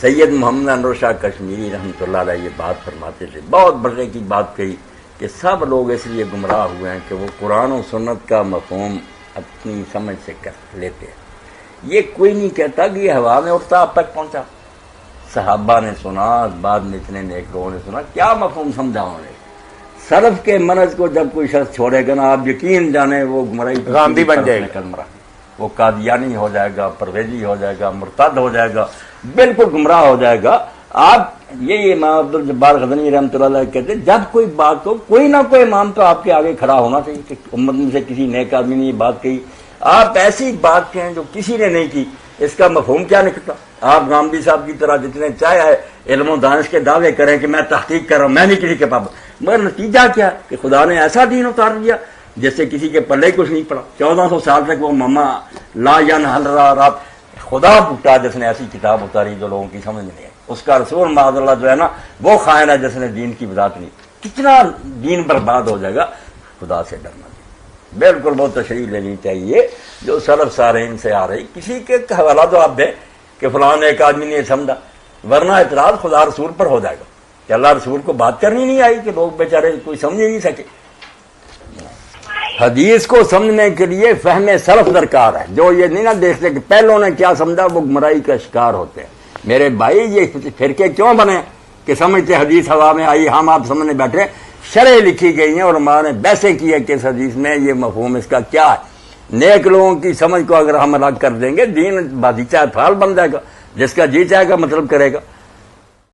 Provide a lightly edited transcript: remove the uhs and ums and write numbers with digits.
سید محمد انور شاہ کشمیری رحمۃ اللہ علیہ یہ بات فرماتے تھے، بہت بڑے کی بات کہی کہ سب لوگ اس لیے گمراہ ہوئے ہیں کہ وہ قرآن و سنت کا مفہوم اپنی سمجھ سے کر لیتے ہیں۔ یہ کوئی نہیں کہتا کہ یہ ہوا میں اٹھتا اب تک پہنچا، صحابہ نے سنا، بعد میں اتنے نیک لوگوں نے سنا، کیا مفہوم سمجھا انہوں نے؟ سلف کے منہج کو جب کوئی شخص چھوڑے گا نا، آپ یقین جانیں وہ گمراہی غامدی بن جائے گا، وہ قادیانی ہو جائے گا، پرویزی ہو جائے گا، مرتد ہو جائے گا، بالکل گمراہ ہو جائے گا۔ آپ یہ امام عبدالجبار غزنوی رحمۃ اللہ علیہ کہتے ہیں جب کوئی بات ہو، کوئی نہ کوئی امام تو آپ کے آگے کھڑا ہونا چاہیے کہ امت میں سے کسی نیک آدمی نے یہ بات کہی، آپ ایسی بات کہیں جو کسی نے نہیں کی، اس کا مفہوم کیا نکلتا؟ آپ غامدی صاحب کی طرح جتنے چاہے علم و دانش کے دعوے کریں کہ میں تحقیق کر رہا ہوں، میں نہیں کسی کے پابند، مگر نتیجہ کیا کہ خدا نے ایسا دین اتار دیا جس سے کسی کے پلے کچھ نہیں پڑا۔ 1400 سال تک وہ مما لا ینحل رات، خدا پوچھتا جس نے ایسی کتاب اتاری جو لوگوں کی سمجھ میں نہیں آئی، اس کا رسول معاذ اللہ جو ہے نا وہ خائن ہے جس نے دین کی وضاحت نہیں۔ کتنا دین برباد ہو جائے گا، خدا سے ڈرنا چاہیے، بالکل بہت تشریح لینی چاہیے جو سلف صالحین سے آ رہی۔ کسی کے حوالہ تو آپ دیں کہ فلاں ایک آدمی نے سمجھا، ورنہ اعتراض خدا رسول پر ہو جائے گا کہ اللہ رسول کو بات کرنی نہیں آئی کہ لوگ بیچارے کوئی سمجھ ہی نہیں سکے۔ حدیث کو سمجھنے کے لیے فہم سلف درکار ہے، جو یہ نہیں نہ دیکھتے کہ پہلوں نے کیا سمجھا وہ گمراہی کا شکار ہوتے ہیں۔ میرے بھائی یہ فرقے کیوں بنے کہ سمجھتے حدیث ہوا میں آئی، ہم آپ سمجھنے بیٹھے، شرح لکھی گئی ہیں اور ہمارے نے بحثیں کی ہے کہ اس حدیث میں یہ مفہوم اس کا کیا ہے۔ نیک لوگوں کی سمجھ کو اگر ہم الگ کر دیں گے، دین باغیچہ پھال بن جائے گا، جس کا جی چاہے گا مطلب کرے گا۔